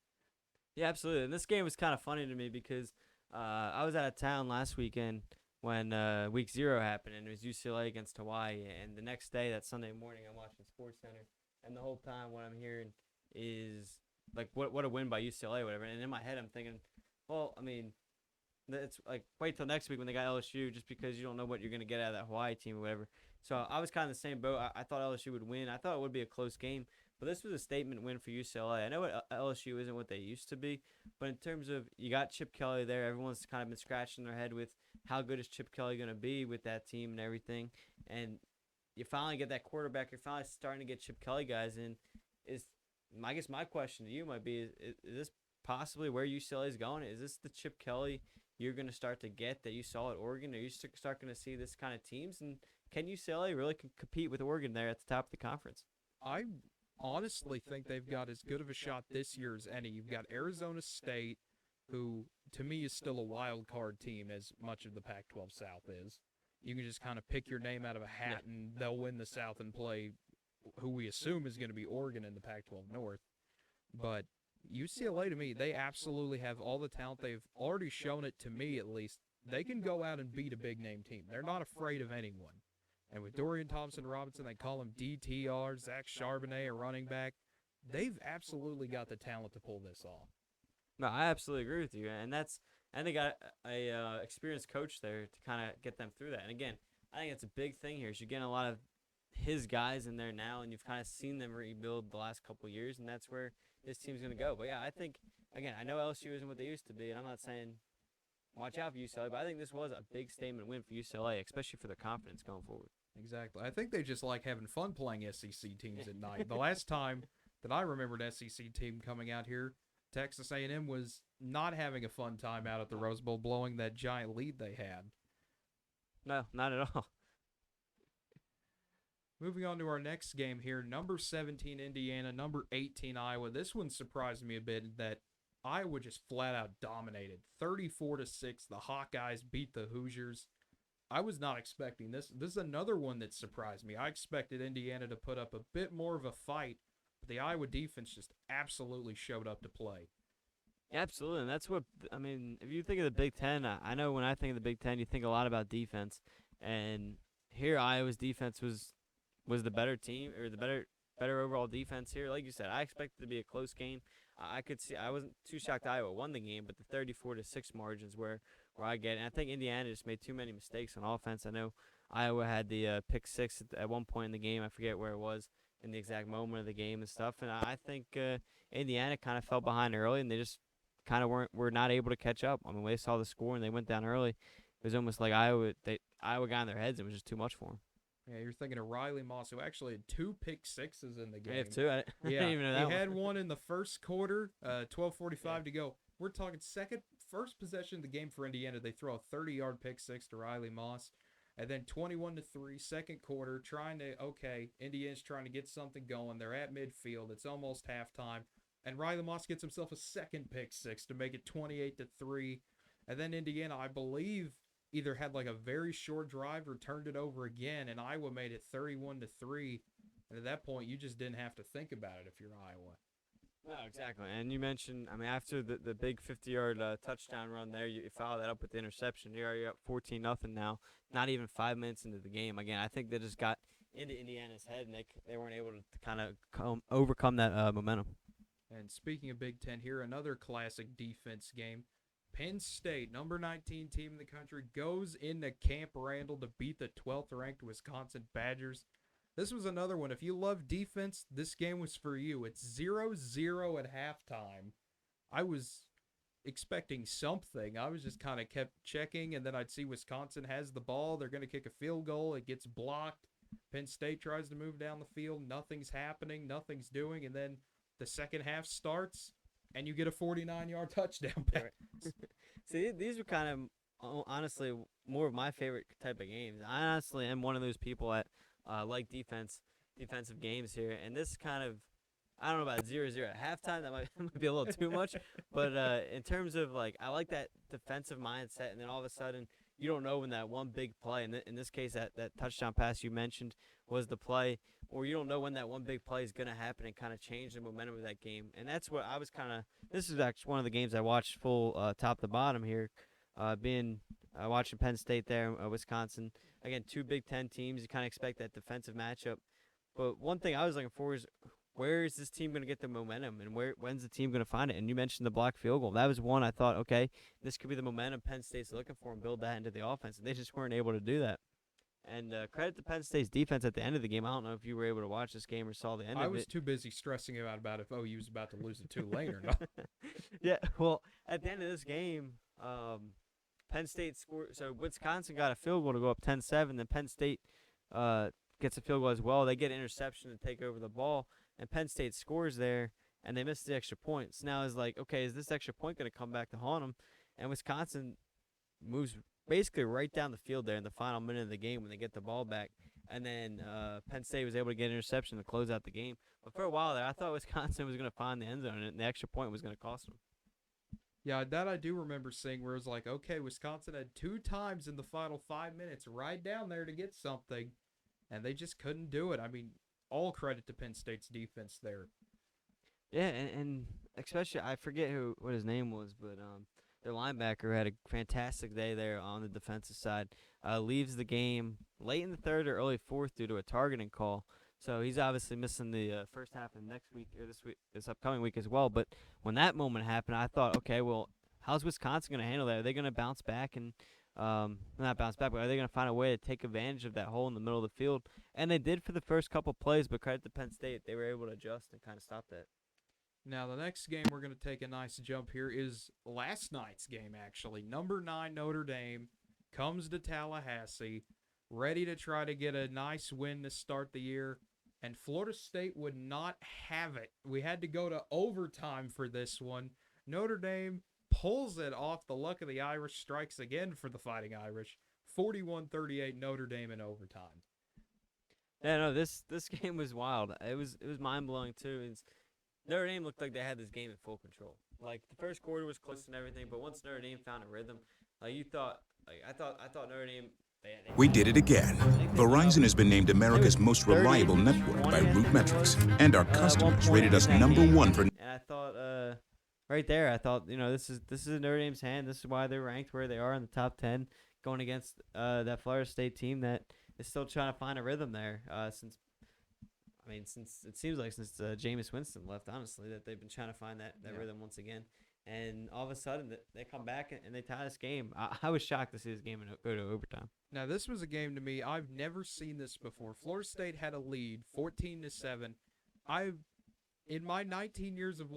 Yeah, absolutely. And this game was kind of funny to me because I was out of town last weekend when week 0 happened, and it was UCLA against Hawaii. And the next day, that Sunday morning, I'm watching SportsCenter, and the whole time what I'm hearing is like, what a win by UCLA, or whatever. And in my head, I'm thinking, well, I mean, it's like wait till next week when they got LSU, just because you don't know what you're gonna get out of that Hawaii team or whatever. So I was kind of in the same boat. I thought LSU would win. I thought it would be a close game, But this was a statement win for UCLA. I know LSU isn't what they used to be, but in terms of you got Chip Kelly there, everyone's kind of been scratching their head with how good is Chip Kelly going to be with that team and everything. And you finally get that quarterback. You're finally starting to get Chip Kelly guys in. I guess my question to you might be: is this possibly where UCLA is going? Is this the Chip Kelly you're going to start to get that you saw at Oregon? Are you start going to see this kind of teams? And can UCLA really compete with Oregon there at the top of the conference? I honestly think they've got as good of a shot this year as any. You've got Arizona State, who to me is still a wild card team as much of the Pac-12 South is. You can just kind of pick your name out of a hat and they'll win the South and play who we assume is going to be Oregon in the Pac-12 North. But UCLA, to me, they absolutely have all the talent. They've already shown it, to me at least. They can go out and beat a big-name team. They're not afraid of anyone. And with Dorian Thompson-Robinson, they call him DTR, Zach Charbonnet, a running back. They've absolutely got the talent to pull this off. No, I absolutely agree with you. And they got a experienced coach there to kind of get them through that. And again, I think it's a big thing here. Is you're getting a lot of his guys in there now, and you've kind of seen them rebuild the last couple of years, and that's where this team's going to go. But, yeah, I think, again, I know LSU isn't what they used to be, and I'm not saying watch out for UCLA, but I think this was a big statement win for UCLA, especially for their confidence going forward. Exactly. I think they just like having fun playing SEC teams at night. The last time that I remembered an SEC team coming out here, Texas A&M was not having a fun time out at the Rose Bowl, blowing that giant lead they had. No, not at all. Moving on to our next game here, number 17 Indiana, number 18 Iowa. This one surprised me a bit that Iowa just flat out dominated. 34-6, the Hawkeyes beat the Hoosiers. I was not expecting this. This is another one that surprised me. I expected Indiana to put up a bit more of a fight, but the Iowa defense just absolutely showed up to play. Absolutely, and that's what I mean. If you think of the Big Ten, I know when I think of the Big Ten, you think a lot about defense, and here Iowa's defense was the better team or the better overall defense here. Like you said, I expected it to be a close game. I could see I wasn't too shocked Iowa won the game, but the 34-6 margins where I get it. And I think Indiana just made too many mistakes on offense. I know Iowa had the pick six at one point in the game. I forget where it was in the exact moment of the game and stuff. And I think Indiana kind of fell behind early, and they just kind of were not able to catch up. I mean, when they saw the score and they went down ery, it was almost like Iowa got in their heads. It was just too much for them. Yeah, you're thinking of Riley Moss, who actually had 2 pick sixes in the game. I have two. I didn't even know that he had one in the first quarter, 12:45 to go. We're talking first possession of the game for Indiana. They throw a 30-yard pick six to Riley Moss. And then 21-3, second quarter, Indiana's trying to get something going. They're at midfield. It's almost halftime. And Riley Moss gets himself a second pick six to make it 28-3. And then Indiana, I believe, either had like a very short drive or turned it over again, and Iowa made it 31-3. And at that point, you just didn't have to think about it if you're Iowa. No, exactly. And you mentioned, after the big 50-yard touchdown run there, you follow that up with the interception. You're up 14-0 now, not even 5 minutes into the game. Again, I think they just got into Indiana's head, and they weren't able to kind of overcome that momentum. And speaking of Big Ten here, another classic defense game. Penn State, number 19 team in the country, goes into Camp Randall to beat the 12th-ranked Wisconsin Badgers. This was another one. If you love defense, this game was for you. It's 0-0 at halftime. I was expecting something. I was just kind of kept checking, and then I'd see Wisconsin has the ball. They're going to kick a field goal. It gets blocked. Penn State tries to move down the field. Nothing's happening. Nothing's doing. And then the second half starts, and you get a 49-yard touchdown pass. See, these were kind of, honestly, more of my favorite type of games. I honestly am one of those people that like defensive games here. And this kind of, I don't know about 0-0 at halftime. That might be a little too much. But in terms of, I like that defensive mindset. And then all of a sudden, you don't know when that one big play, and in this case, that touchdown pass you mentioned was the play, or you don't know when that one big play is going to happen and kind of change the momentum of that game. And that's what I was this is actually one of the games I watched full top to bottom here, watching Penn State there, Wisconsin. Again, 2 Big Ten teams. You kind of expect that defensive matchup. But one thing I was looking for is where is this team going to get the momentum, and when's the team going to find it? And you mentioned the blocked field goal. That was one I thought, okay, this could be the momentum Penn State's looking for and build that into the offense. And they just weren't able to do that. And credit to Penn State's defense at the end of the game. I don't know if you were able to watch this game or saw the end I of was it. too busy stressing about if OU was about to lose to Tulane or not. Yeah, well, at the end of this game, Penn State scored. So Wisconsin got a field goal to go up 10-7. Then Penn State gets a field goal as well. They get an interception to take over the ball, and Penn State scores there, and they miss the extra point. So now it's like, okay, is this extra point going to come back to haunt them? And Wisconsin moves basically right down the field there in the final minute of the game when they get the ball back. And then Penn State was able to get an interception to close out the game. But for a while there, I thought Wisconsin was going to find the end zone, and the extra point was going to cost them. Yeah, that I do remember seeing where it was like, okay, Wisconsin had 2 times in the final 5 minutes right down there to get something, and they just couldn't do it. I mean, all credit to Penn State's defense there. Yeah, and especially, I forget what his name was, but their linebacker had a fantastic day there on the defensive side. Leaves the game late in the third or early fourth due to a targeting call. So he's obviously missing the first half of next week or this upcoming week as well. But when that moment happened, I thought, okay, well, how's Wisconsin going to handle that? Are they going to bounce back and not bounce back, but are they going to find a way to take advantage of that hole in the middle of the field? And they did for the first couple plays, but credit to Penn State, they were able to adjust and kind of stop that. Now, the next game we're going to take a nice jump here is last night's game, actually. Number 9 Notre Dame comes to Tallahassee, ready to try to get a nice win to start the year, and Florida State would not have it. We had to go to overtime for this one. Notre Dame pulls it off. The luck of the Irish strikes again for the Fighting Irish. 41-38 Notre Dame in overtime. Yeah, no, this game was wild. It was mind-blowing, too. Notre Dame looked like they had this game in full control. Like, the first quarter was close and everything, but once Notre Dame found a rhythm, like I thought Notre Dame. We did it again. Verizon has been named America's most reliable network by RootMetrics, and our customers rated us #1 for. And I thought, right there, this is in Notre Dame's hand. This is why they're ranked where they are in the top 10, going against that Florida State team that is still trying to find a rhythm there. Since it seems like since Jameis Winston left, honestly, that they've been trying to find that rhythm once again. And all of a sudden, they come back and they tie this game. I was shocked to see this game go to overtime. Now, this was a game to me, I've never seen this before. Florida State had a lead, 14-7. In my 19 years of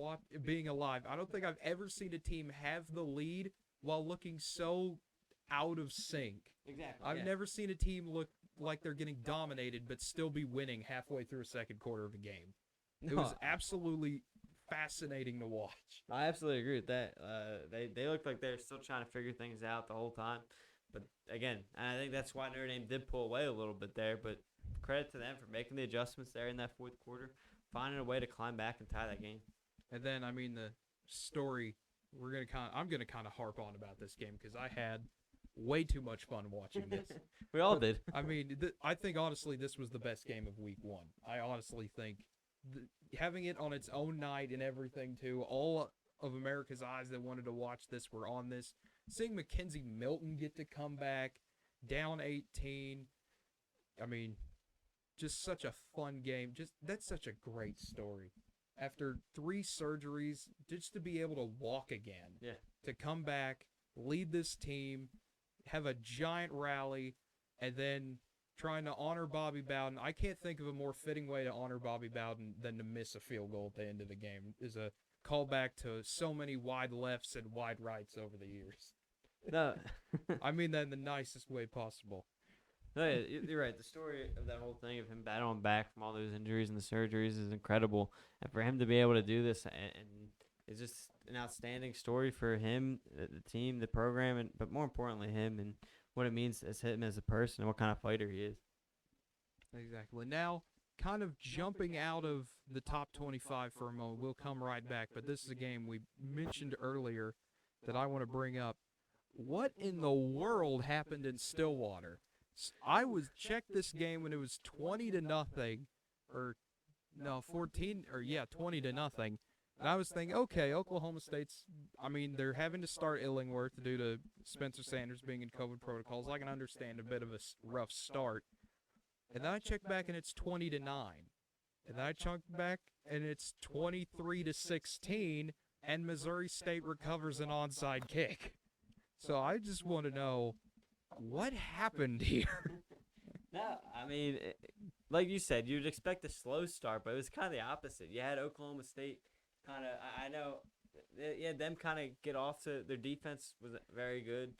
being alive, I don't think I've ever seen a team have the lead while looking so out of sync. Exactly. I've never seen a team look like they're getting dominated but still be winning halfway through a second quarter of a game. It was absolutely fascinating to watch. I absolutely agree with that. They looked like they're still trying to figure things out the whole time. But again, I think that's why Notre Dame did pull away a little bit there. But credit to them for making the adjustments there in that fourth quarter, finding a way to climb back and tie that game. And then, the story I'm gonna kind of harp on about this game because I had way too much fun watching this. We all did. I think honestly this was the best game of week 1. I honestly think having it on its own night and everything too. All of America's eyes that wanted to watch this were on this. Seeing Mackenzie Milton get to come back down 18. Just such a fun game. That's such a great story. After 3 surgeries, just to be able to walk again. Yeah. To come back, lead this team, have a giant rally, and then trying to honor Bobby Bowden. I can't think of a more fitting way to honor Bobby Bowden than to miss a field goal at the end of the game. Is a callback to so many wide lefts and wide rights over the years. No. I mean that in the nicest way possible. No, yeah, you're right. The story of that whole thing of him battling back from all those injuries and the surgeries is incredible. And for him to be able to do this and it's just an outstanding story for him, the team, the program, but more importantly him and what it means as him as a person and what kind of fighter he is. Exactly. Now, kind of jumping out of the top 25 for a moment, we'll come right back. But this is a game we mentioned earlier that I want to bring up. What in the world happened in Stillwater? I checked this game when it was 20-0, or no, 20-0. And I was thinking, okay, Oklahoma State's, they're having to start Illingworth due to Spencer Sanders being in COVID protocols. I can understand a bit of a rough start. And then I check back and it's 20-9. And then I check back and it's 23-16, and Missouri State recovers an onside kick. So I just want to know what happened here. No, I mean, like you said, you'd expect a slow start, but it was kind of the opposite. You had Oklahoma State kind of, I know, yeah, them kind of get off to their defense was very good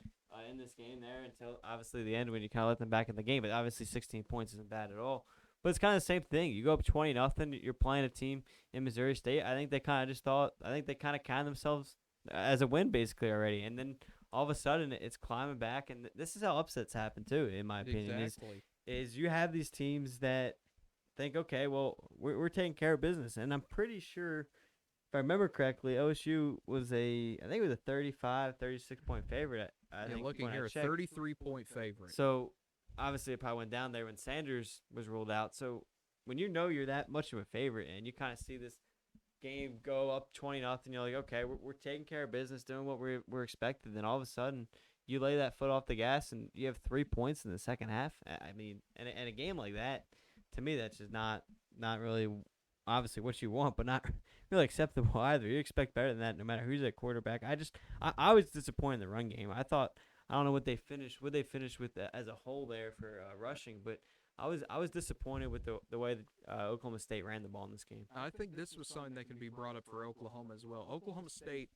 in this game there until obviously the end when you kind of let them back in the game. But obviously, 16 points isn't bad at all. But it's kind of the same thing. You go up 20-0. You're playing a team in Missouri State. I think they kind of just thought. I think they kind of counted themselves as a win basically already, and then all of a sudden it's climbing back. And this is how upsets happen too, in my opinion. Exactly. Is you have these teams that think, okay, well, we're taking care of business. And I'm pretty sure, if I remember correctly, OSU was I think it was a 35, 36-point favorite. I think Looking when I here, a checked. 33-point favorite. So, obviously, it probably went down there when Sanders was ruled out. So, when you know you're that much of a favorite and you kind of see this game go up 20-0, you're like, okay, we're taking care of business, doing what we're expected. Then all of a sudden, you lay that foot off the gas and you have 3 points in the second half. I mean, and a game like that, to me, that's just not really obviously what you want, but not really acceptable either. You expect better than that no matter who's at quarterback. I was disappointed in the run game. I don't know what they finished with as a whole there for rushing, but I was disappointed with the way that Oklahoma State ran the ball in this game. I think this was something that can be brought up for Oklahoma as well. Oklahoma State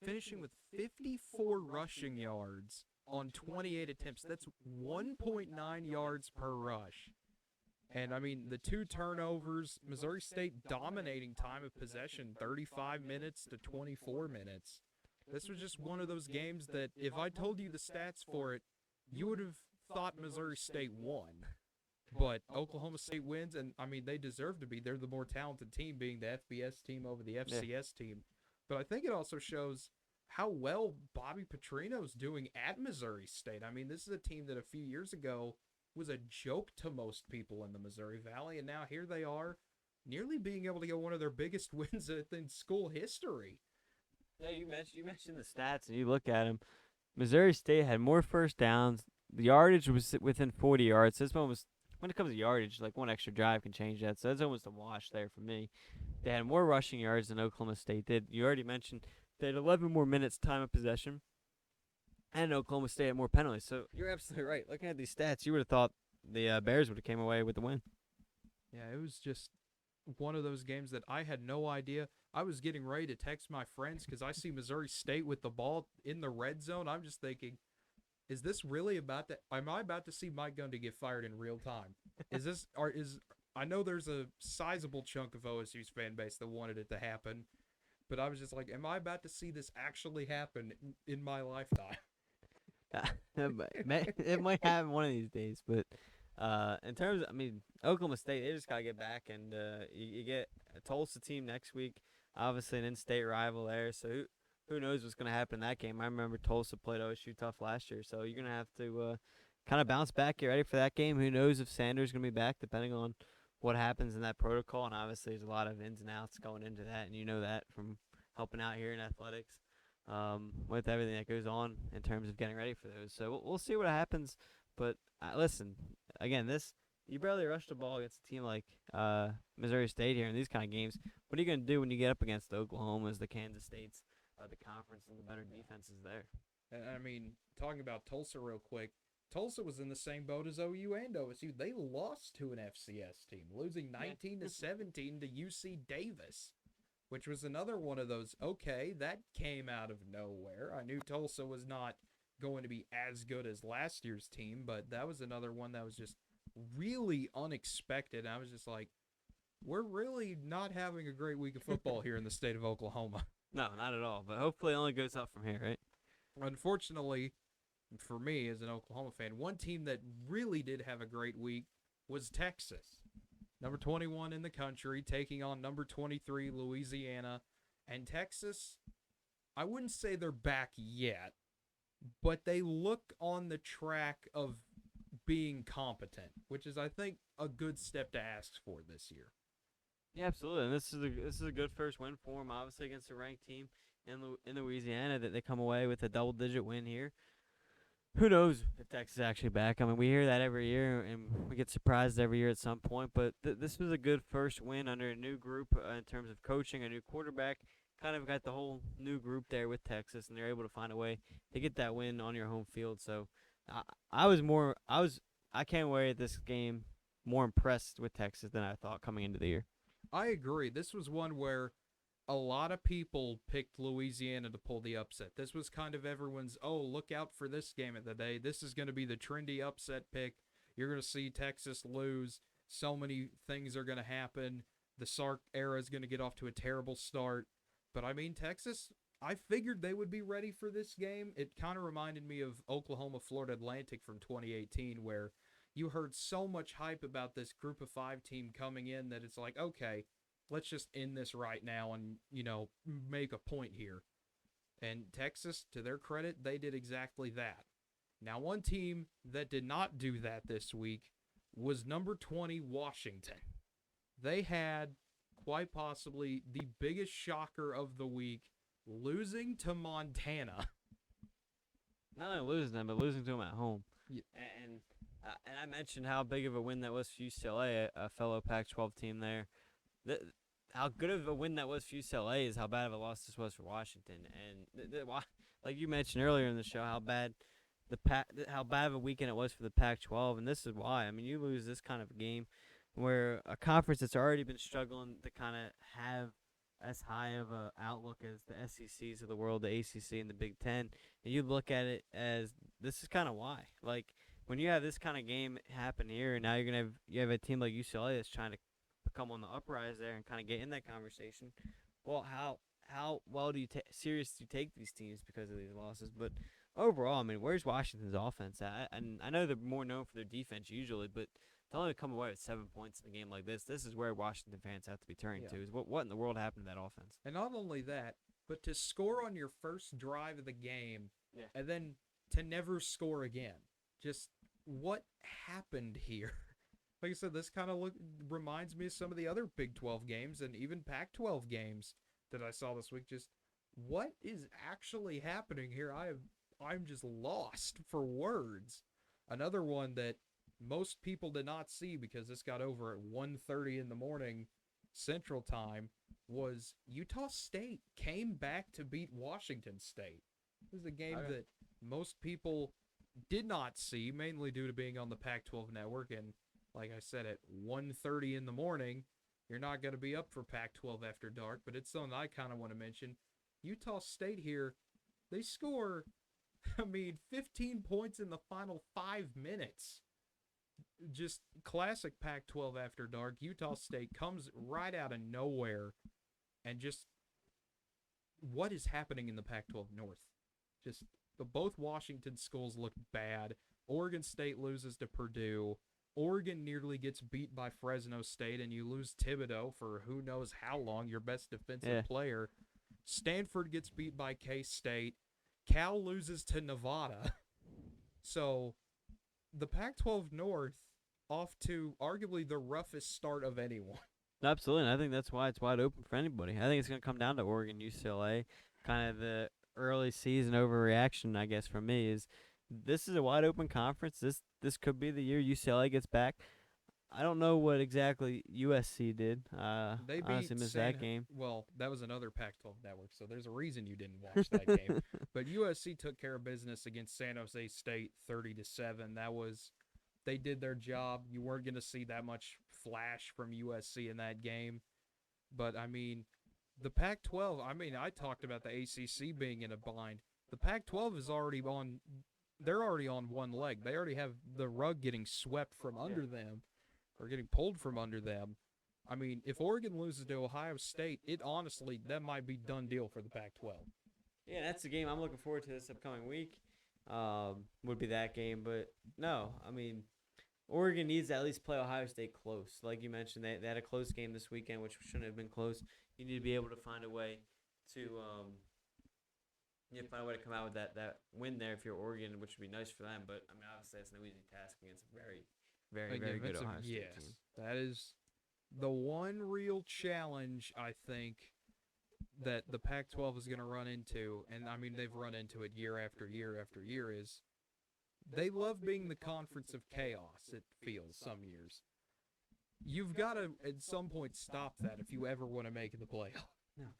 finishing with 54 rushing yards on 28 attempts. That's 1.9 yards per rush. And, I mean, the 2 turnovers, Missouri State dominating time of possession, 35 minutes to 24 minutes. This was just one of those games that if I told you the stats for it, you would have thought Missouri State won. But Oklahoma State wins, and, I mean, they deserve to be. They're the more talented team, being the FBS team over the FCS team. But I think it also shows how well Bobby Petrino's doing at Missouri State. I mean, this is a team that a few years ago was a joke to most people in the Missouri Valley, and now here they are, nearly being able to get one of their biggest wins in school history. Yeah, you mentioned the stats, and you look at them. Missouri State had more first downs. The yardage was within 40 yards. This one was, when it comes to yardage, like one extra drive can change that. So that's almost a wash there for me. They had more rushing yards than Oklahoma State did. You already mentioned they had 11 more minutes time of possession, and Oklahoma State had more penalties. So you're absolutely right. Looking at these stats, you would have thought the Bears would have came away with the win. Yeah, it was just one of those games that I had no idea. I was getting ready to text my friends because I see Missouri State with the ball in the red zone. I'm just thinking, is this really about to? Am I about to see Mike Gundy get fired in real time? I know there's a sizable chunk of OSU's fan base that wanted it to happen, but I was just like, am I about to see this actually happen in my lifetime? It might happen one of these days, but in terms of, I mean, Oklahoma State, they just got to get back, and you get a Tulsa team next week, obviously an in-state rival there, so who knows what's going to happen in that game. I remember Tulsa played OSU tough last year, so you're going to have to kind of bounce back, get ready for that game. Who knows if Sanders is going to be back, depending on what happens in that protocol, and obviously there's a lot of ins and outs going into that, and you know that from helping out here in athletics. With everything that goes on in terms of getting ready for those. So we'll see what happens. But listen, again, you barely rush the ball against a team like Missouri State here in these kind of games. What are you going to do when you get up against the Oklahomas, the Kansas States, the conference, and the better defenses there? And I mean, talking about Tulsa real quick, Tulsa was in the same boat as OU and OSU. They lost to an FCS team, losing 19-17 to UC Davis, which was another one of those, okay, that came out of nowhere. I knew Tulsa was not going to be as good as last year's team, but that was another one that was just really unexpected. I was just like, we're really not having a great week of football here in the state of Oklahoma. No, not at all. But hopefully it only goes up from here, right? Unfortunately, for me as an Oklahoma fan, one team that really did have a great week was Texas. Number 21 in the country, taking on number 23, Louisiana. And Texas, I wouldn't say they're back yet, but they look on the track of being competent, which is, I think, a good step to ask for this year. Yeah, absolutely. And this is a good first win for them, obviously, against a ranked team in Louisiana, that they come away with a double-digit win here. Who knows if Texas is actually back? I mean, we hear that every year, and we get surprised every year at some point. But this was a good first win under a new group in terms of coaching, a new quarterback. Kind of got the whole new group there with Texas, and they're able to find a way to get that win on your home field. So I I came away at this game more impressed with Texas than I thought coming into the year. I agree. This was one where a lot of people picked Louisiana to pull the upset. This was kind of everyone's, oh, look out for this game of the day. This is going to be the trendy upset pick. You're going to see Texas lose. So many things are going to happen. The Sark era is going to get off to a terrible start. But, I mean, Texas, I figured they would be ready for this game. It kind of reminded me of Oklahoma-Florida Atlantic from 2018, where you heard so much hype about this group of 5 team coming in that it's like, okay, let's just end this right now and, make a point here. And Texas, to their credit, they did exactly that. Now, one team that did not do that this week was number 20, Washington. They had, quite possibly, the biggest shocker of the week, losing to Montana. Not only losing them, but losing to them at home. Yeah. And I mentioned how big of a win that was for UCLA, a fellow Pac-12 team there. How good of a win that was for UCLA is how bad of a loss this was for Washington. And like you mentioned earlier in the show, how bad of a weekend it was for the Pac-12, and this is why. I mean, you lose this kind of a game where a conference that's already been struggling to kind of have as high of a outlook as the SECs of the world, the ACC and the Big Ten, and you look at it as this is kind of why. Like, when you have this kind of game happen here, and now you have a team like UCLA that's trying to come on the uprise there and kind of get in that conversation. Well, how well do you seriously take these teams because of these losses? But overall, I mean, where's Washington's offense at? And I know they're more known for their defense usually, but to only come away with 7 points in a game like this is where Washington fans have to be turning to. Is what in the world happened to that offense? And not only that, but to score on your first drive of the game, and then to never score again. Just what happened here? Like I said, this kind of reminds me of some of the other Big 12 games and even Pac-12 games that I saw this week. Just what is actually happening here? I'm just lost for words. Another one that most people did not see because this got over at 1:30 in the morning Central Time was Utah State came back to beat Washington State. This is a game that most people did not see, mainly due to being on the Pac-12 network. And like I said, at 1:30 in the morning, you're not going to be up for Pac-12 after dark, but it's something I kind of want to mention. Utah State here, they score, 15 points in the final 5 minutes. Just classic Pac-12 after dark. Utah State comes right out of nowhere, and just what is happening in the Pac-12 North? Just both Washington schools look bad. Oregon State loses to Purdue. Oregon nearly gets beat by Fresno State, and you lose Thibodeau for who knows how long, your best defensive player. Stanford gets beat by K-State. Cal loses to Nevada. So the Pac-12 North off to arguably the roughest start of anyone. Absolutely, and I think that's why it's wide open for anybody. I think it's going to come down to Oregon, UCLA. Kind of the early season overreaction, I guess, from me is this is a wide open conference. This could be the year UCLA gets back. I don't know what exactly USC did. They honestly missed that game. Well, that was another Pac-12 network, so there's a reason you didn't watch that game. But USC took care of business against San Jose State 30-7. They did their job. You weren't going to see that much flash from USC in that game. But, the Pac-12, I talked about the ACC being in a bind. The Pac-12 is already on – they're already on one leg. They already have the rug getting swept from under them or getting pulled from under them. If Oregon loses to Ohio State, that might be done deal for the Pac-12. Yeah, that's the game I'm looking forward to this upcoming week. Would be that game. But, no, Oregon needs to at least play Ohio State close. Like you mentioned, they had a close game this weekend, which shouldn't have been close. You need to be able to find a way to come out with that win there if you're Oregon, which would be nice for them. But, obviously that's no easy task against a very, very, very good Ohio State team. That is the one real challenge, I think, that the Pac-12 is going to run into, and, they've run into it year after year after year, is they love being the conference of chaos, it feels, some years. You've got to, at some point, stop that if you ever want to make the playoff.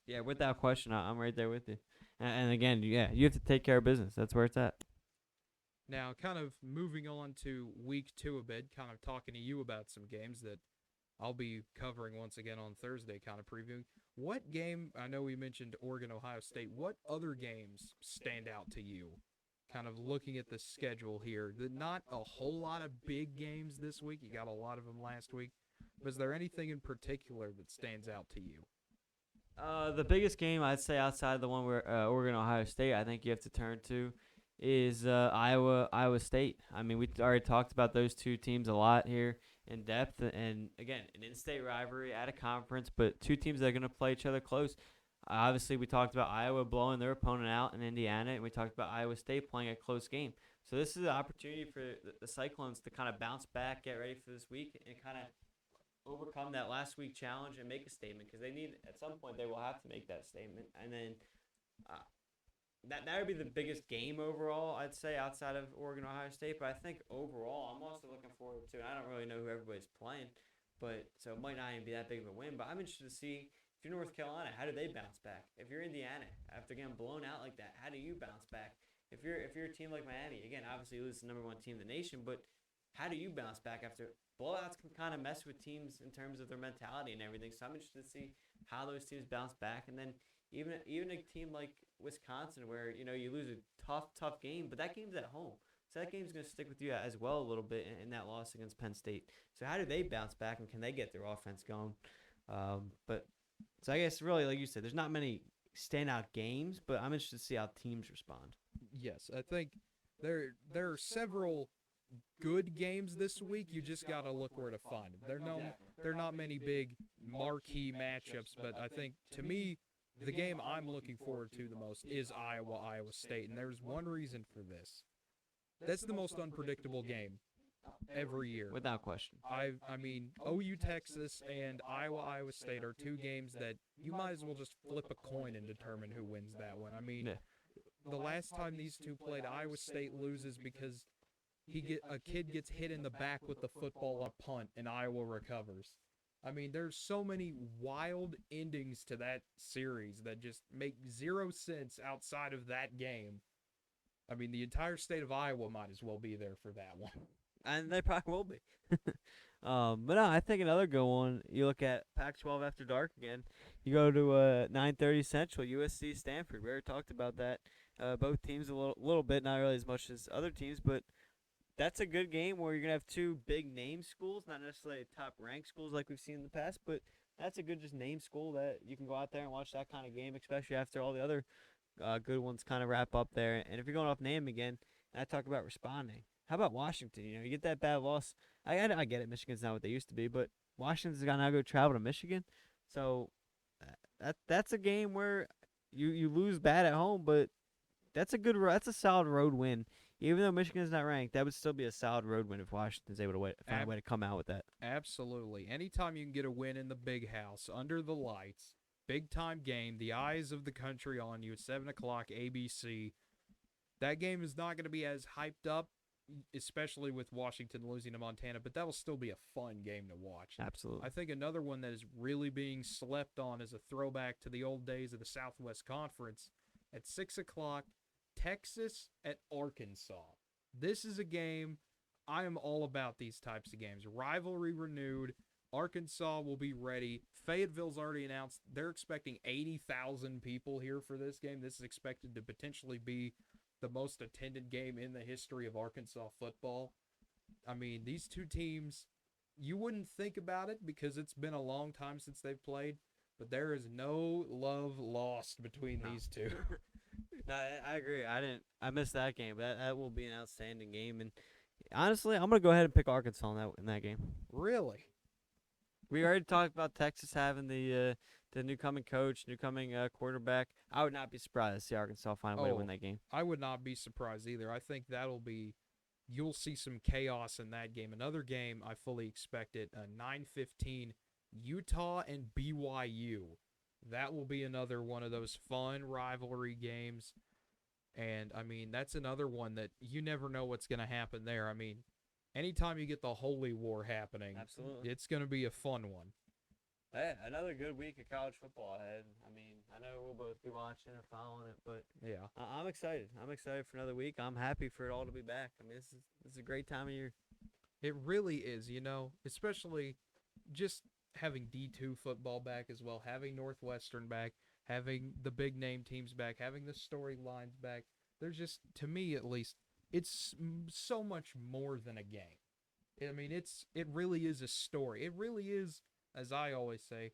Yeah, without question, I'm right there with you. And again, you have to take care of business. That's where it's at. Now, kind of moving on to week 2 a bit, kind of talking to you about some games that I'll be covering once again on Thursday, kind of previewing. What game, I know we mentioned Oregon, Ohio State, what other games stand out to you? Kind of looking at the schedule here, not a whole lot of big games this week. You got a lot of them last week. But is there anything in particular that stands out to you? The biggest game I'd say outside the one where Oregon Ohio State I think you have to turn to is Iowa State. I mean, we already talked about those two teams a lot here in depth, and again, an in-state rivalry at a conference, but two teams that are going to play each other close. Obviously, we talked about Iowa blowing their opponent out in Indiana, and we talked about Iowa State playing a close game. So this is an opportunity for the Cyclones to kind of bounce back, get ready for this week, and kind of overcome that last week challenge and make a statement, because they need, at some point they will have to make that statement. And then that would be the biggest game overall, I'd say, outside of Oregon Ohio State. But I think overall I'm also looking forward to, and I don't really know who everybody's playing, but so it might not even be that big of a win, but I'm interested to see, if you're North Carolina, how do they bounce back? If you're Indiana, after getting blown out like that, how do you bounce back? If you're a team like Miami, again, obviously you lose the number 1 team in the nation, but how do you bounce back after blowouts? Can kind of mess with teams in terms of their mentality and everything. So I'm interested to see how those teams bounce back. And then even a team like Wisconsin, where you lose a tough game, but that game's at home, so that game's going to stick with you as well a little bit in that loss against Penn State. So how do they bounce back, and can they get their offense going? But so I guess really, like you said, there's not many standout games, but I'm interested to see how teams respond. Yes, I think there are several good games this week. You just got to look where to find them. There are not many big marquee matchups, but I think, to me, the game I'm looking forward to the most is Iowa State, and there's one reason for this. That's the most unpredictable game every year. Without question. I mean, OU Texas and Iowa State are two games that you might as well just flip a coin and determine who wins that one. I mean, the last time these two played, Iowa State loses because a kid gets hit in the back with the football on a punt, and Iowa recovers. I mean, there's so many wild endings to that series that just make zero sense outside of that game. I mean, the entire state of Iowa might as well be there for that one. And they probably will be. But no, I think another good one, you look at Pac-12 after dark again. You go to 9:30 Central, USC Stanford. We already talked about that. Both teams a little bit, not really as much as other teams, but that's a good game where you're going to have two big name schools, not necessarily top-ranked schools like we've seen in the past, but that's a good just name school that you can go out there and watch that kind of game, especially after all the other good ones kind of wrap up there. And if you're going off name again, and I talk about responding, how about Washington? You get that bad loss. I get it. Michigan's not what they used to be, but Washington's got to now go travel to Michigan. So that's a game where you lose bad at home, but that's a solid road win. Even though Michigan's not ranked, that would still be a solid road win if Washington's able to find a way to come out with that. Absolutely. Anytime you can get a win in the big house, under the lights, big-time game, the eyes of the country on you at 7 o'clock ABC, that game is not going to be as hyped up, especially with Washington losing to Montana, but that will still be a fun game to watch. Absolutely. I think another one that is really being slept on is a throwback to the old days of the Southwest Conference. At 6 o'clock, Texas at Arkansas. This is a game, I am all about these types of games. Rivalry renewed. Arkansas will be ready. Fayetteville's already announced they're expecting 80,000 people here for this game. This is expected to potentially be the most attended game in the history of Arkansas football. I mean, these two teams, you wouldn't think about it because it's been a long time since they've played, but there is no love lost between these two. No, I agree. I missed that game, but that will be an outstanding game. And honestly, I'm gonna go ahead and pick Arkansas in that game. Really? We already talked about Texas having the new coming coach, new coming quarterback. I would not be surprised to see Arkansas find a way to win that game. I would not be surprised either. I think you'll see some chaos in that game. Another game I fully expect it. 9:15, Utah and BYU. That will be another one of those fun rivalry games. And, I mean, that's another one that you never know what's going to happen there. I mean, anytime you get the Holy War happening, Absolutely, it's going to be a fun one. Hey, another good week of college football ahead. I mean, I know we'll both be watching and following it, but Yeah. I'm excited. I'm excited for another week. I'm happy for it all to be back. I mean, this is a great time of year. It really is, especially just having D2 football back as well, having Northwestern back, having the big name teams back, having the storylines back. There's just, to me at least, it's so much more than a game. I mean, it really is a story. It really is, as I always say,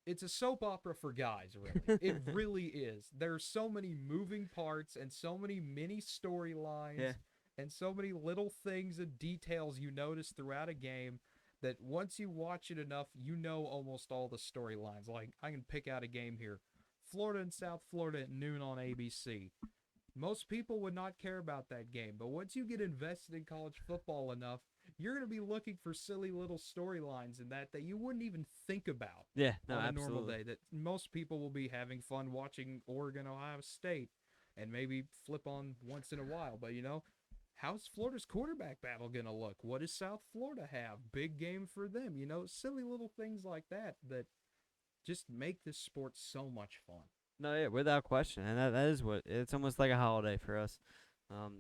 it's a soap opera for guys, really. It really is. There's so many moving parts and so many mini storylines Yeah. and so many little things and details you notice throughout a game that once you watch it enough, you know almost all the storylines. Like, I can pick out a game here. Florida and South Florida at noon on ABC. Most people would not care about that game, but once you get invested in college football enough, you're going to be looking for silly little storylines in that you wouldn't even think about Yeah, no, on a absolutely. normal day. That most people will be having fun watching Oregon, Ohio State, and maybe flip on once in a while. But, how's Florida's quarterback battle going to look? What does South Florida have? Big game for them. Silly little things like that just make this sport so much fun. No, yeah, without question, and that is what it's almost like a holiday for us,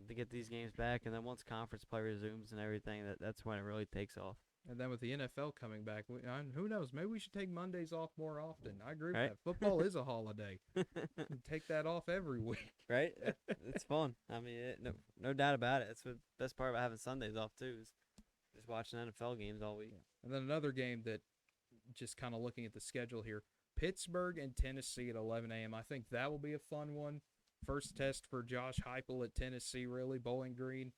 to get these games back, and then once conference play resumes and everything, that's when it really takes off. And then with the NFL coming back, who knows? Maybe we should take Mondays off more often. I agree Right? with that. Football is a holiday. Take that off every week. Right? It's fun. I mean, no doubt about it. That's the best part about having Sundays off too, is just watching NFL games all week. And then another game that, just kind of looking at the schedule here, Pittsburgh and Tennessee at 11 a.m. I think that will be a fun one. First test for Josh Heupel at Tennessee, really. Bowling Green,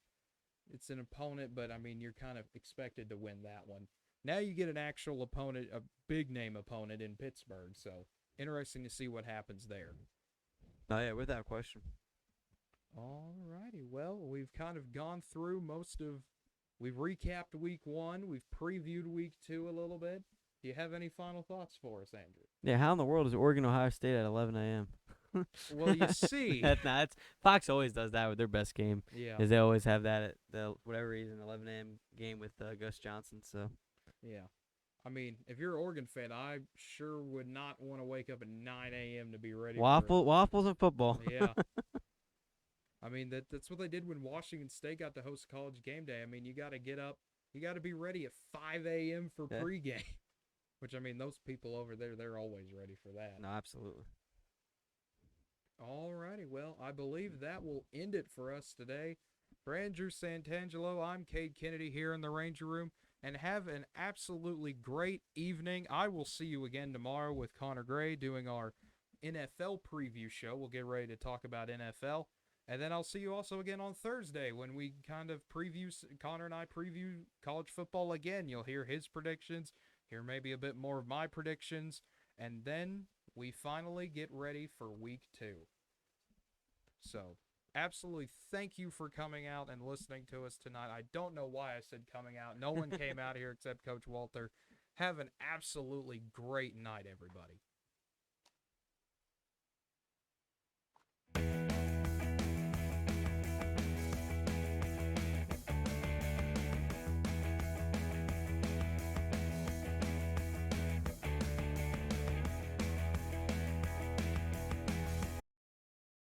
it's an opponent, but, I mean, you're kind of expected to win that one. Now you get an actual opponent, a big-name opponent in Pittsburgh, so interesting to see what happens there. Oh, yeah, without question. All righty. Well, we've kind of gone through we've recapped week 1. We've previewed week 2 a little bit. Do you have any final thoughts for us, Andrew? Yeah, how in the world is Oregon, Ohio State at 11 a.m.? Well, you see. That's Fox always does that with their best game. Yeah. Is they always have that at whatever reason 11 a.m. game with Gus Johnson. So Yeah. I mean, if you're an Oregon fan, I sure would not want to wake up at 9 a.m. to be ready waffles and football. Yeah. I mean, that's what they did when Washington State got to host College Game Day. I mean, you got to get up. You got to be ready at 5 a.m. for pregame. Which, I mean, those people over there, they're always ready for that. No, absolutely. All righty. Well, I believe that will end it for us today. For Andrew Santangelo, I'm Cade Kennedy here in the Ranger Room. And have an absolutely great evening. I will see you again tomorrow with Connor Gray doing our NFL preview show. We'll get ready to talk about NFL. And then I'll see you also again on Thursday when we kind of Connor and I preview college football again. You'll hear his predictions, hear maybe a bit more of my predictions, and then we finally get ready for week 2. So, absolutely thank you for coming out and listening to us tonight. I don't know why I said coming out. No one came out here except Coach Walter. Have an absolutely great night, everybody.